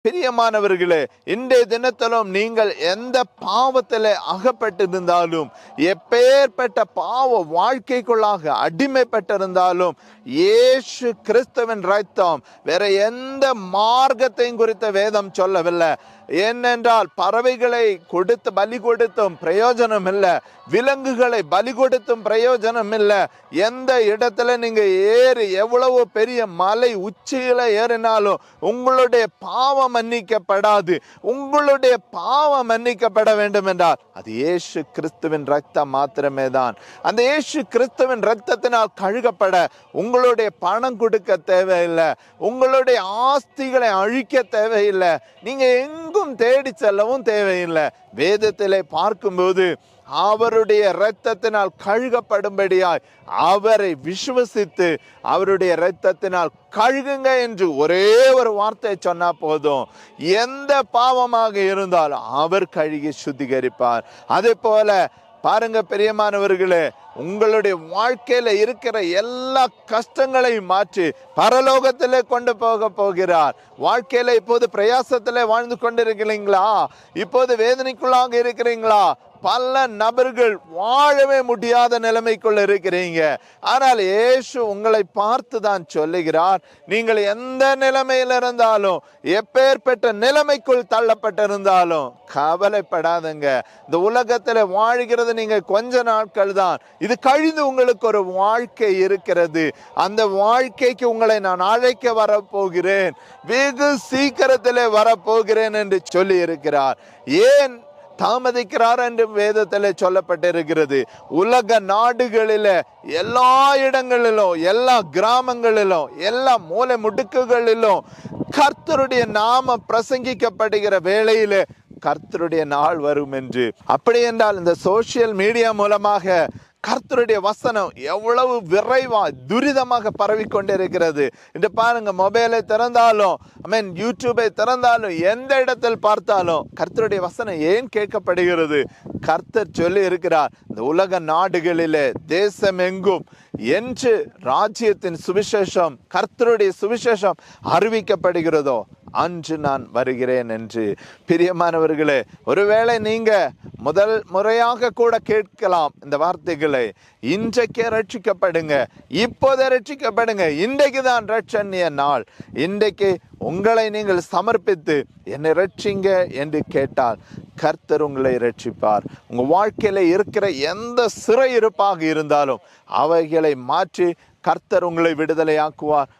பிரியமானவர்களே, இன்றைய தினத்திலும் நீங்கள் எந்த பாவத்திலே அகப்பட்டிருந்தாலும், எப்பேற்பட்ட பாவ வாழ்க்கைக்குள்ளாக அடிமைப்பட்டிருந்தாலும், இயேசு கிறிஸ்துவின் ரத்தம் வேற எந்த மார்க்கத்தையும் குறித்த வேதம் சொல்லவில்லை. ஏனென்றால் பறவைகளை கொடுத்து பலி கொடுத்தும் பிரயோஜனம் இல்லை, விலங்குகளை பலி கொடுத்தும் பிரயோஜனம் இல்லை. எந்த இடத்துல நீங்க ஏறி எவ்வளவு பெரிய மலை உச்சியில ஏறினாலும் உங்களுடைய பாவம் மன்னிக்கப்படாது. உங்களுடைய பாவம் மன்னிக்கப்பட வேண்டும் என்றால் அது இயேசு கிறிஸ்துவின் ரத்தம் மாத்திரமே தான். அந்த இயேசு கிறிஸ்துவின் ரத்தத்தினால் கழுகப்பட உங்களுடைய பணம் கொடுக்க தேவையில்லை, உங்களுடைய ஆஸ்திகளை அழிக்க தேவையில்லை, நீங்க எங்கும் தேடி செல்லவும் தேவையில்லை. வேதத்திலே பார்க்கும்போது அவருடைய இரத்தத்தினால் கழுகப்படும்படியாய் அவரை விசுவசித்து அவருடைய இரத்தத்தினால் கழுகுங்க என்று ஒரே ஒரு வார்த்தை சொன்னா போதும், எந்த பாவமாக இருந்தாலும் அவர் கழுகி சுத்திகரிப்பார். அதே போல பாருங்க பிரியமானவர்களே, உங்களுடைய வாழ்க்கையில இருக்கிற எல்லா கஷ்டங்களையும் மாற்றி பரலோகத்திலே கொண்டு போகிறார். வாழ்க்கையில இப்போது பிரயாசத்திலே வாழ்ந்து கொண்டிருக்கிறீங்களா? இப்போது வேதனைக்குள்ளாக இருக்கிறீங்களா? பல நபர்கள் வாழவே முடியாத நிலைமைக்குள்ள இருக்கிறீங்க. ஆனால் இயேசு உங்களை பார்த்து தான் சொல்லுகிறார், நீங்கள் எந்த நிலைமையில் இருந்தாலும், எப்பேற்பட்ட நிலைமைக்குள் தள்ளப்பட்டிருந்தாலும் கவலைப்படாதுங்க. இந்த உலகத்துல வாழ்கிறது நீங்க கொஞ்ச நாட்கள் தான், இது கழிந்து உங்களுக்கு ஒரு வாழ்க்கை இருக்கிறது. அந்த வாழ்க்கைக்கு உங்களை நான் அழைக்க வரப்போகிறேன், வெகு சீக்கிரத்திலே வரப்போகிறேன் என்று சொல்லி இருக்கிறார். ஏன் தாமதிக்கிறார் என்று வேதத்திலே சொல்லப்பட்டிருக்கிறது. உலக நாடுகளில எல்லா இடங்களிலும், எல்லா கிராமங்களிலும், எல்லா மூலை முடுக்குகளிலும் கர்த்தருடைய நாம பிரசங்கிக்கப்படுகிற வேளையிலே கர்த்தருடைய நாள் வரும் என்று. அப்படி என்றால் இந்த சோசியல் மீடியா மூலமாக கர்த்தருடைய வசனம் எவ்வளவு விரைவா துரிதமாக பரவி கொண்டிருக்கிறது என்று பாருங்க. மொபைலை திறந்தாலும் யூடியூபை திறந்தாலும் எந்த இடத்தில் பார்த்தாலும் கர்த்தருடைய வசனம் ஏன் கேட்கப்படுகிறது? கர்த்தர் சொல்லி இருக்கிறார், இந்த உலக நாடுகளிலே தேசம் எங்கும் என்று ராஜ்யத்தின் சுவிசேஷம், கர்த்தருடைய சுவிசேஷம் அறிவிக்கப்படுகிறதோ அன்று நான் வருகிறேன் என்று. பிரியமானவர்களே, ஒருவேளை நீங்க முதல் முறையாக கூட கேட்கலாம் இந்த வார்த்தைகளை. இன்றைக்கே ரட்சிக்கப்படுங்க, இப்போதே ரட்சிக்கப்படுங்க, இன்றைக்கு தான் ரட்சணிய நாள். இன்றைக்கு உங்களை நீங்கள் சமர்ப்பித்து என்னை ரட்சிங்க என்று கேட்டால் கர்த்தர் உங்களை ரட்சிப்பார். உங்க வாழ்க்கையில இருக்கிற எந்த சிறையிருப்பாக இருந்தாலும் அவைகளை மாற்றி கர்த்தர் உங்களை விடுதலையாக்குவார்.